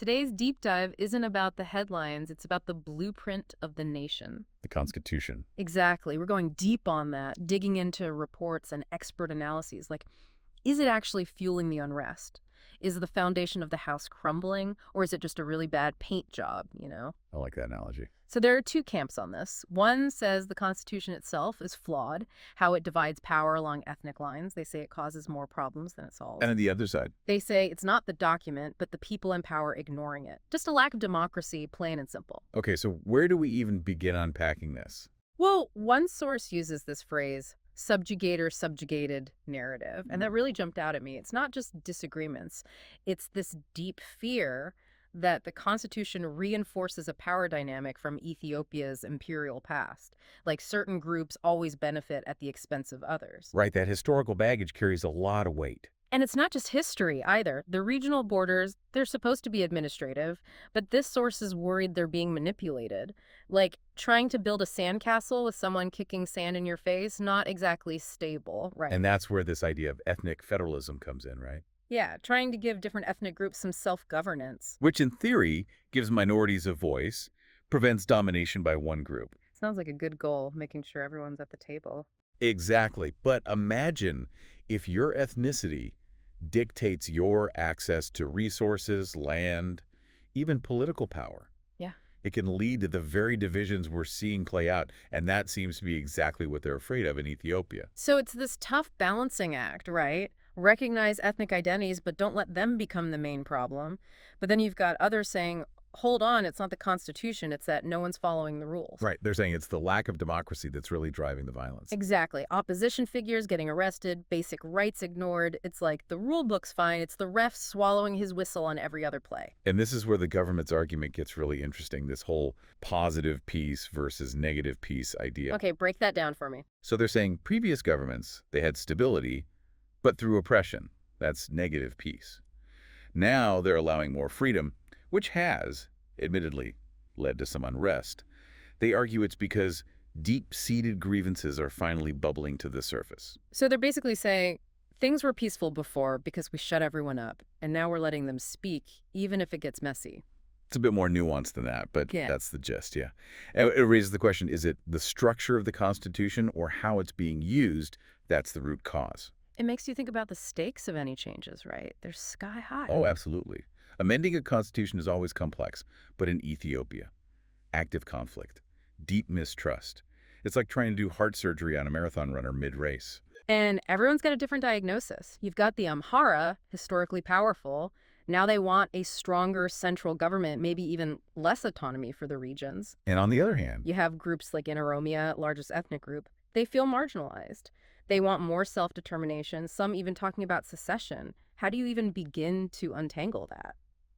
Today's deep dive isn't about the headlines, it's about the blueprint of the nation. The Constitution. Exactly. We're going deep on that, digging into reports and expert analyses. Like, is it actually fueling the unrest? Is the foundation of the house crumbling, or is it just a really bad paint job, I like that analogy. So there are two camps on this. One says the Constitution itself is flawed, how it divides power along ethnic lines. They say it causes more problems than it solves. And on the other side, They say it's not the document, but the people in power ignoring it. Just a lack of democracy, plain and simple. okay, so where do we even begin unpacking this? Well, one source uses this phrase, subjugator-subjugated narrative, and that really jumped out at me. It's not just disagreements. It's this deep fear that the Constitution reinforces a power dynamic from Ethiopia's imperial past. Like certain groups always benefit at the expense of others. Right, that historical baggage carries a lot of weight. And it's not just history either. The regional borders, they're supposed to be administrative, but this source is worried they're being manipulated. Like trying to build a sandcastle with someone kicking sand in your face, not exactly stable, right? And that's where this idea of ethnic federalism comes in, right? Yeah, trying to give different ethnic groups some self-governance. Which in theory gives minorities a voice, prevents domination by one group. Sounds like a good goal, making sure everyone's at the table. Exactly. But imagine if your ethnicity dictates your access to resources, land, even political power. Yeah. It can lead to the very divisions we're seeing play out, and that seems to be exactly what they're afraid of in Ethiopia. So it's this tough balancing act, right? Recognize ethnic identities, but don't let them become the main problem. But then you've got others saying, hold on, it's not the Constitution, it's that no one's following the rules. Right. They're saying it's the lack of democracy that's really driving the violence. Exactly. Opposition figures getting arrested, basic rights ignored. It's like the rule book's fine, it's the ref swallowing his whistle on every other play. And this is where the government's argument gets really interesting, this whole positive peace versus negative peace idea. Okay, break that down for me. So they're saying previous governments, they had stability, but through oppression. That's negative peace. Now they're allowing more freedom, which has, admittedly, led to some unrest. They argue it's because deep-seated grievances are finally bubbling to the surface. So they're basically saying things were peaceful before because we shut everyone up, and now we're letting them speak, even if it gets messy. It's a bit more nuanced than that, but Yeah. that's the gist, yeah. And it raises the question, is it the structure of the Constitution or how it's being used that's the root cause? It makes you think about the stakes of any changes, right? They're sky high. Oh, absolutely. Amending a constitution is always complex, but in Ethiopia, active conflict, deep mistrust. It's like trying to do heart surgery on a marathon runner mid-race. And everyone's got a different diagnosis. You've got the Amhara, historically powerful. Now they want a stronger central government, maybe even less autonomy for the regions. And on the other hand, You have groups like Oromia, largest ethnic group. They feel marginalized. They want more self-determination, some even talking about secession. How do you even begin to untangle that?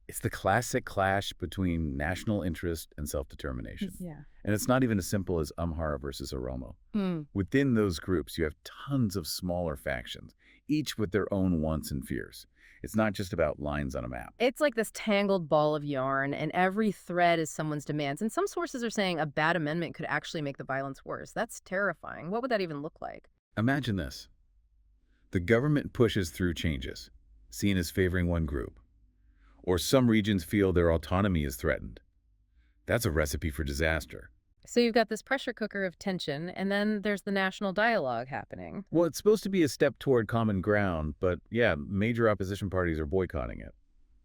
it's the classic clash between national interest and self-determination. Yeah. And it's not even as simple as Amhara versus Oromo. Within those groups, you have tons of smaller factions, each with their own wants and fears. It's not just about lines on a map. It's like this tangled ball of yarn, and every thread is someone's demands. And some sources are saying a bad amendment could actually make the violence worse. That's terrifying. What would that even look like? Imagine this. The government pushes through changes, seen as favoring one group. Or some regions feel their autonomy is threatened. That's a recipe for disaster. So you've got this pressure cooker of tension, and then there's the national dialogue happening. Well, it's supposed to be a step toward common ground, but yeah, major opposition parties are boycotting it.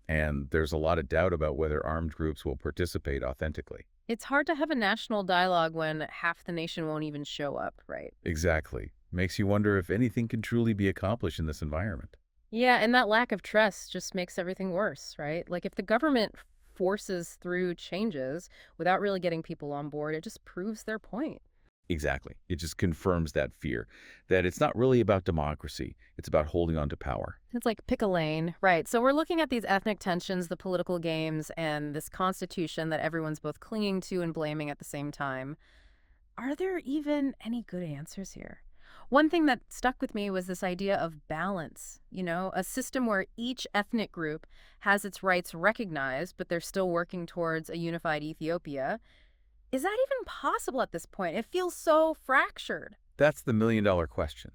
And there's a lot of doubt about whether armed groups will participate authentically. It's hard to have a national dialogue when half the nation won't even show up, right? Exactly. Makes you wonder if anything can truly be accomplished in this environment. Yeah, and that lack of trust just makes everything worse, right? Like if the government forces through changes without really getting people on board, it just proves their point. Exactly. It just confirms that fear, that it's not really about democracy. It's about holding on to power. It's like pick a lane, right? So we're looking at these ethnic tensions, the political games, and this constitution that everyone's both clinging to and blaming at the same time. Are there even any good answers here? One thing that stuck with me was this idea of balance, a system where each ethnic group has its rights recognized, but they're still working towards a unified Ethiopia. Is that even possible at this point? It feels so fractured. That's the million-dollar question.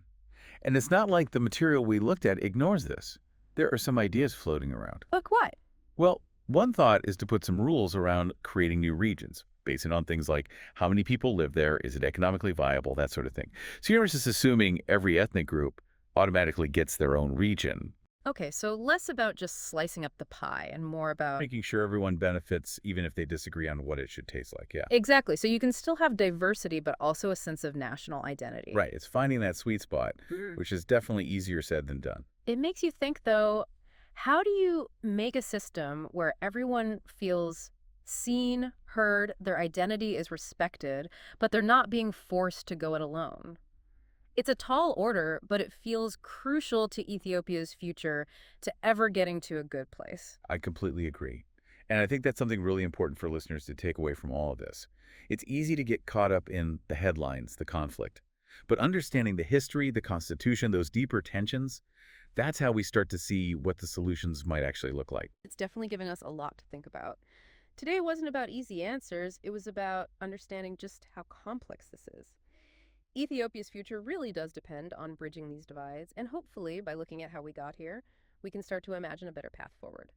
And it's not like the material we looked at ignores this. There are some ideas floating around. Look what? Well, One thought is to put some rules around creating new regions, based on things like how many people live there, is it economically viable, that sort of thing. So you're just assuming every ethnic group automatically gets their own region, Okay, so less about just slicing up the pie and more about. making sure everyone benefits even if they disagree on what it should taste like. Yeah. Exactly. So you can still have diversity, but also a sense of national identity. Right. It's finding that sweet spot, Mm. which is definitely easier said than done. It makes you think, though, how do you make a system where everyone feels seen, heard, their identity is respected, but they're not being forced to go it alone? It's a tall order, but it feels crucial to Ethiopia's future to ever getting to a good place. I completely agree. And I think that's something really important for listeners to take away from all of this. It's easy to get caught up in the headlines, the conflict. But understanding the history, the Constitution, those deeper tensions, that's how we start to see what the solutions might actually look like. It's definitely giving us a lot to think about. Today wasn't about easy answers, it was about understanding just how complex this is. Ethiopia's future really does depend on bridging these divides, and hopefully, by looking at how we got here, we can start to imagine a better path forward.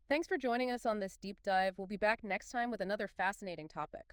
Thanks for joining us on this deep dive. We'll be back next time with another fascinating topic.